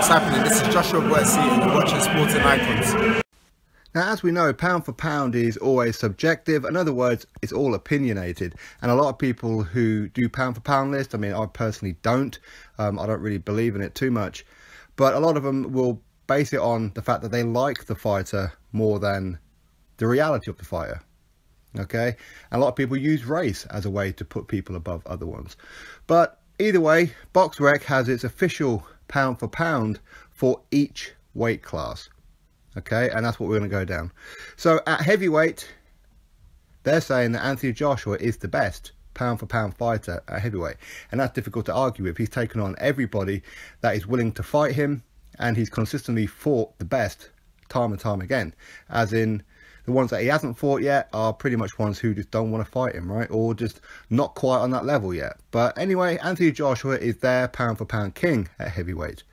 what's happening? This is Joshua Boetsi and you're watching Sporting Icons. Now, as we know, pound for pound is always subjective. In other words, it's all opinionated. And a lot of people who do pound for pound lists, I mean, I personally don't. I don't really believe in it too much. But a lot of them will base it on the fact that they like the fighter more than the reality of the fighter. Okay? And a lot of people use race as a way to put people above other ones. But either way, BoxRec has its official pound for pound for each weight class. Okay, and that's what we're going to go down. So at heavyweight, they're saying that Anthony Joshua is the best pound for pound fighter at heavyweight, and that's difficult to argue with. He's taken on everybody that is willing to fight him, and he's consistently fought the best time and time again. As in, the ones that he hasn't fought yet are pretty much ones who just don't want to fight him, right? Or just not quite on that level yet. But anyway, Anthony Joshua is their pound for pound king at heavyweight.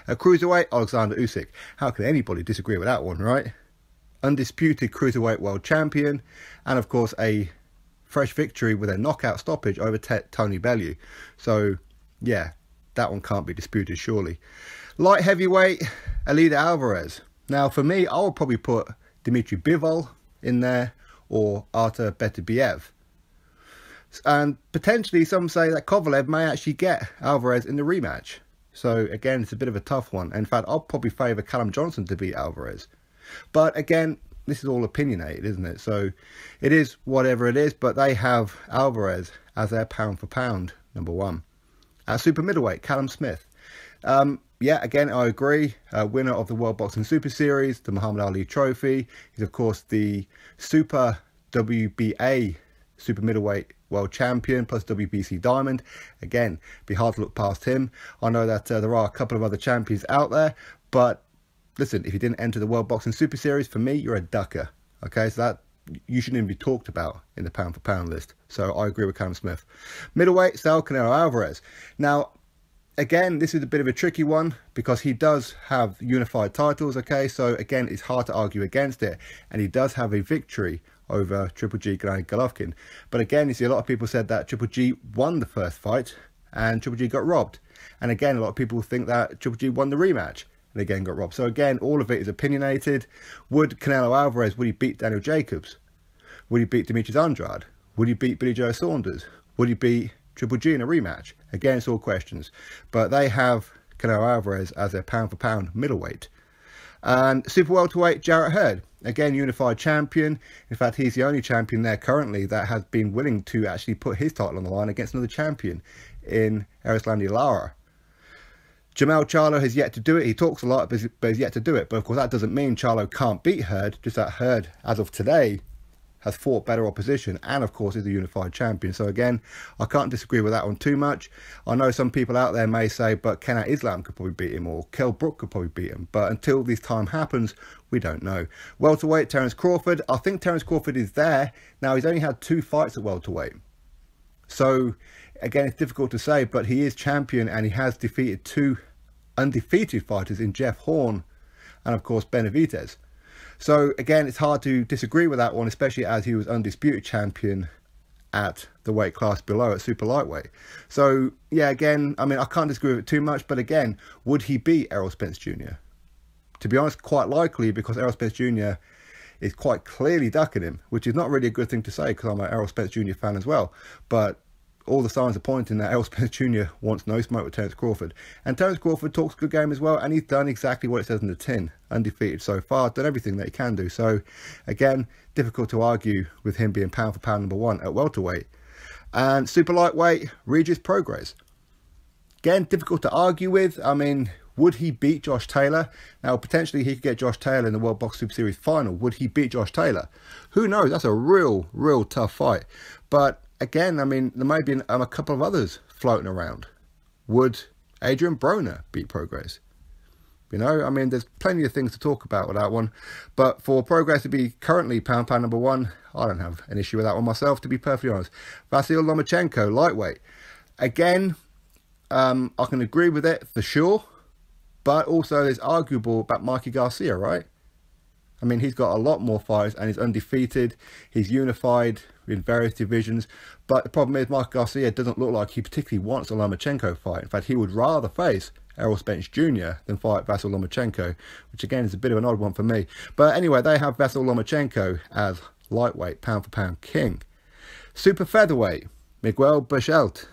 At cruiserweight, Oleksandr Usyk. How can anybody disagree with that one, right? Undisputed cruiserweight world champion, and of course a fresh victory with a knockout stoppage over Tony Bellew. So yeah, that one can't be disputed surely. Light heavyweight, Eleider Alvarez. Now for me, I would probably put Dmitry Bivol in there, or Artur Beterbiev. And potentially some say that Kovalev may actually get Alvarez in the rematch. So again, it's a bit of a tough one. In fact, I'll probably favour Callum Johnson to beat Alvarez. But again, this is all opinionated, isn't it? So it is whatever it is, but they have Alvarez as their pound for pound number one. At super middleweight, Callum Smith. Yeah, again, I agree. Winner of the World Boxing Super Series, the Muhammad Ali Trophy. He's, of course, the Super WBA Super Middleweight World Champion plus WBC Diamond. Again, be hard to look past him. I know that there are a couple of other champions out there, but listen, if you didn't enter the World Boxing Super Series, for me, you're a ducker. Okay, so that you shouldn't even be talked about in the pound for pound list. So I agree with Callum Smith. Middleweight, Saul Canelo Alvarez. Now, again, this is a bit of a tricky one because he does have unified titles, okay? So again, it's hard to argue against it. And he does have a victory over Triple G Gennady Golovkin. But again, you see a lot of people said that Triple G won the first fight and Triple G got robbed. And again, a lot of people think that Triple G won the rematch and again got robbed. So again, all of it is opinionated. Would Canelo Alvarez, would he beat Daniel Jacobs? Would he beat Demetrius Andrade? Would he beat Billy Joe Saunders? Would he beat Triple G in a rematch? Again, it's all questions. But they have Canelo Alvarez as their pound for pound middleweight. And super welterweight, Jarrett Hurd. Again, unified champion. In fact, he's the only champion there currently that has been willing to actually put his title on the line against another champion in Erislandy Lara. Jermell Charlo has yet to do it. He talks a lot, but he's yet to do it. But of course, that doesn't mean Charlo can't beat Hurd. Just that Hurd, as of today, has fought better opposition and of course is a unified champion. So again, I can't disagree with that one too much. I know some people out there may say, but Kenat Islam could probably beat him, or Kell Brook could probably beat him. But until this time happens, we don't know. Welterweight, Terence Crawford. I think Terence Crawford is there. Now, he's only had 2 fights at welterweight. So again, it's difficult to say, but he is champion and he has defeated 2 undefeated fighters in Jeff Horn and of course Benavidez. So again, it's hard to disagree with that one, especially as he was undisputed champion at the weight class below at super lightweight. So yeah, again, I mean, I can't disagree with it too much, but again, would he beat Errol Spence Jr.? To be honest, quite likely, because Errol Spence Jr. is quite clearly ducking him, which is not really a good thing to say because I'm an Errol Spence Jr. fan as well. But all the signs are pointing that Errol Spence Jr. wants no smoke with Terence Crawford. And Terence Crawford talks a good game as well, and he's done exactly what it says in the tin. Undefeated so far, done everything that he can do. So, again, difficult to argue with him being pound for pound number one at welterweight. And super lightweight, Regis Prograis. Again, difficult to argue with. I mean, would he beat Josh Taylor? Now, potentially he could get Josh Taylor in the World Box Super Series final. Would he beat Josh Taylor? Who knows? That's a real tough fight. But again, I mean, there may be a couple of others floating around. Would Adrian Broner beat Prograis? You know, I mean, there's plenty of things to talk about with that one. But for Prograis to be currently pound for pound number one, I don't have an issue with that one myself, to be perfectly honest. Vasyl Lomachenko, lightweight. Again, I can agree with it for sure. But also, it's arguable about Mikey Garcia, right? I mean, he's got a lot more fights and he's undefeated. He's unified in various divisions. But the problem is, Mikey Garcia doesn't look like he particularly wants a Lomachenko fight. In fact, he would rather face Errol Spence Jr. than fight Vasyl Lomachenko, which again is a bit of an odd one for me. But anyway, they have Vasyl Lomachenko as lightweight, pound for pound king. Super featherweight, Miguel Berchelt.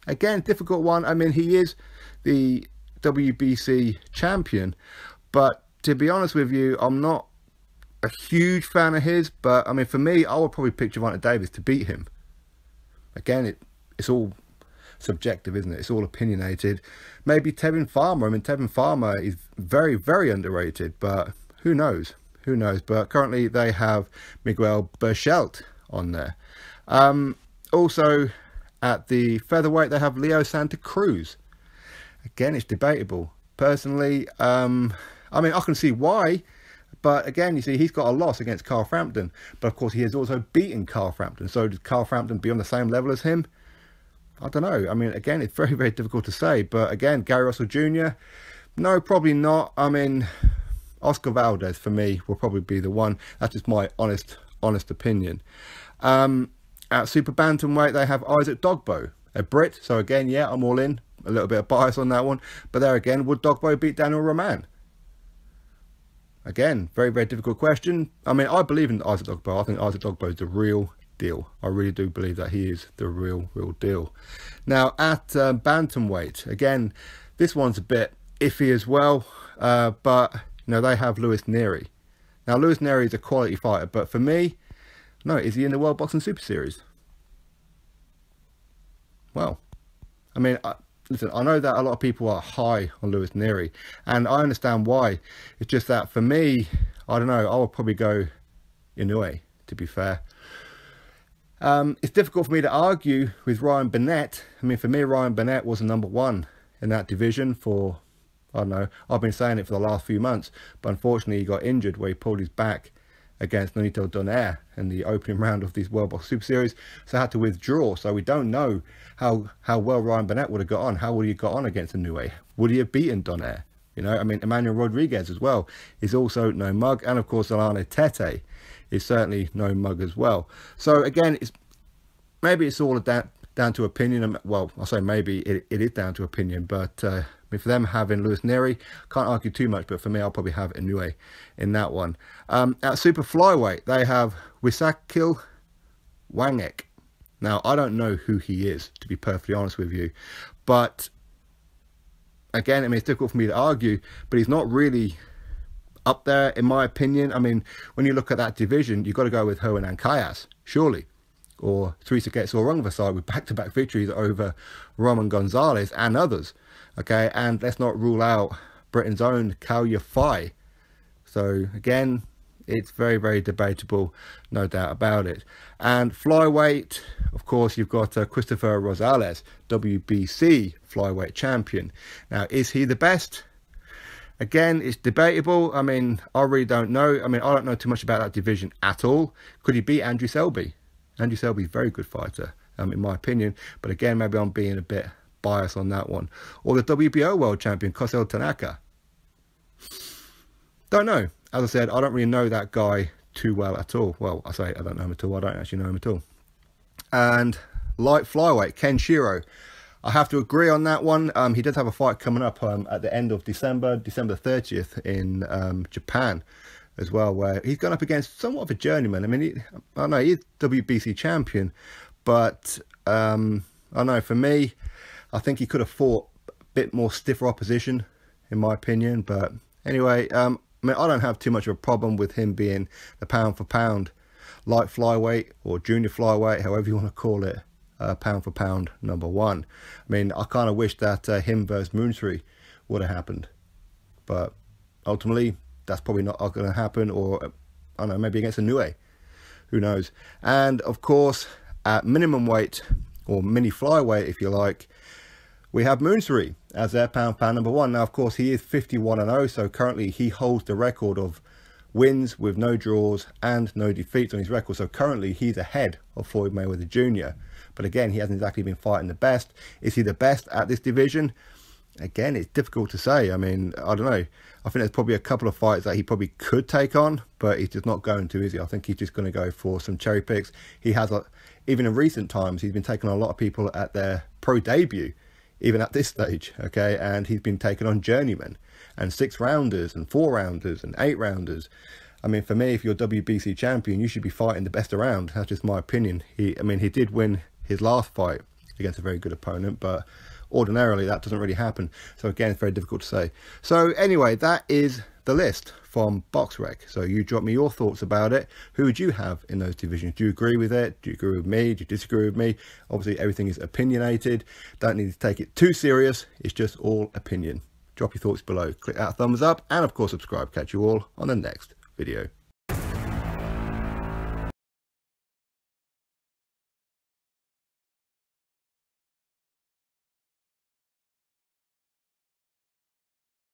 Again, difficult one. I mean, he is the WBC champion, but to be honest with you, I'm not a huge fan of his. But I mean, for me, I would probably pick Gervonta Davis to beat him. Again, it's all subjective, isn't it? It's all opinionated. Maybe Tevin Farmer. I mean, Tevin Farmer is very, very underrated, but who knows? Who knows? But currently they have Miguel Berchelt on there. Also at the featherweight they have Leo Santa Cruz. Again, it's debatable. Personally, I mean, I can see why, but again, you see, he's got a loss against Carl Frampton, but of course he has also beaten Carl Frampton. So does Carl Frampton be on the same level as him? I don't know. I mean, again, it's very, very difficult to say. But again, Gary Russell Jr., no, probably not. I mean, Oscar Valdez for me will probably be the one. That's just my honest opinion. At super bantamweight they have Isaac Dogbo, a Brit. So again, yeah, I'm all in. A little bit of bias on that one, but there again, would Dogbo beat Daniel Roman? Again, very, very difficult question. I mean, I believe in Isaac Dogbo. I think Isaac Dogbo is the real deal. I really do believe that he is the real deal. Now at bantamweight, again, this one's a bit iffy as well, but you know, they have Lewis Nery. Now Lewis Nery is a quality fighter, but for me, no, is he in the World Boxing Super Series? Well, I mean, listen, I know that a lot of people are high on Lewis Nery, and I understand why. It's just that for me, I don't know, I would probably go Inoue, to be fair. It's difficult for me to argue with Ryan Burnett. I mean, for me, Ryan Burnett was the #1 in that division for, I don't know, I've been saying it for the last few months, but unfortunately he got injured where he pulled his back against Nonito Donaire in the opening round of this World Boxing Super Series, so I had to withdraw. So we don't know how well Ryan Burnett would have got on. How would he have got on against Inoue? Would he have beaten Donaire? You know, I mean, Emmanuel Rodriguez as well is also no mug, and of course Alana Tete is certainly no mug as well. So again, maybe it's all down to opinion. Well, I'll say maybe it is down to opinion, but I mean, for them having Lewis Nery, can't argue too much, but for me, I'll probably have Inoue in that one. At super flyweight, they have Wisakil Wangek. Now, I don't know who he is, to be perfectly honest with you, but again, I mean, it's difficult for me to argue, but he's not really up there, in my opinion. I mean, when you look at that division, you've got to go with Hernan Caias, surely, or Teresa Getzel-Rungvisai with back-to-back victories over Roman Gonzalez and others. Okay, and let's not rule out Britain's own Kalya Fai. So again, it's very, very debatable, no doubt about it. And flyweight, of course, you've got Christopher Rosales, WBC flyweight champion. Now, is he the best? Again, it's debatable. I mean, I really don't know. I mean, I don't know too much about that division at all. Could he beat Andrew Selby? Andrew Selby's a very good fighter, in my opinion. But again, maybe I'm being a bit biased on that one. Or the WBO world champion, Kosel Tanaka. Don't know. As I said, I don't really know that guy too well at all. Well, I say I don't know him at all. I don't actually know him at all. And light flyweight, Ken Shiro. I have to agree on that one. He does have a fight coming up at the end of December 30th in Japan as well, where he's gone up against somewhat of a journeyman. I mean, I know he's WBC champion, but I know for me, I think he could have fought a bit more stiffer opposition, in my opinion. But anyway, I mean, I don't have too much of a problem with him being the pound for pound light flyweight or junior flyweight, however you want to call it, pound for pound #1. I mean, I kind of wish that him versus Moonsri would have happened, but ultimately that's probably not going to happen. Or I don't know, maybe against Inoue, who knows. And of course, at minimum weight or mini flyweight, if you like, we have Moonsri as their pound for pound #1. Now, of course, he is 51-0, so currently he holds the record of wins with no draws and no defeats on his record. So currently he's ahead of Floyd Mayweather Jr. But again, he hasn't exactly been fighting the best. Is he the best at this division? Again, it's difficult to say. I mean, I don't know. I think there's probably a couple of fights that he probably could take on, but he's just not going to, is he? I think he's just going to go for some cherry picks. He has, even in recent times, he's been taking on a lot of people at their pro debut even at this stage, okay? And he's been taking on journeymen and 6-rounders and 4-rounders and 8-rounders. I mean, for me, if you're WBC champion, you should be fighting the best around. That's just my opinion. He did win his last fight against a very good opponent, but ordinarily that doesn't really happen. So again, it's very difficult to say. So anyway, that is the list from BoxRec. So you drop me your thoughts about it. Who would you have in those divisions? Do you agree with it? Do you agree with me? Do you disagree with me? Obviously, everything is opinionated. Don't need to take it too serious. It's just all opinion. Drop your thoughts below. Click that thumbs up and, of course, subscribe. Catch you all on the next video.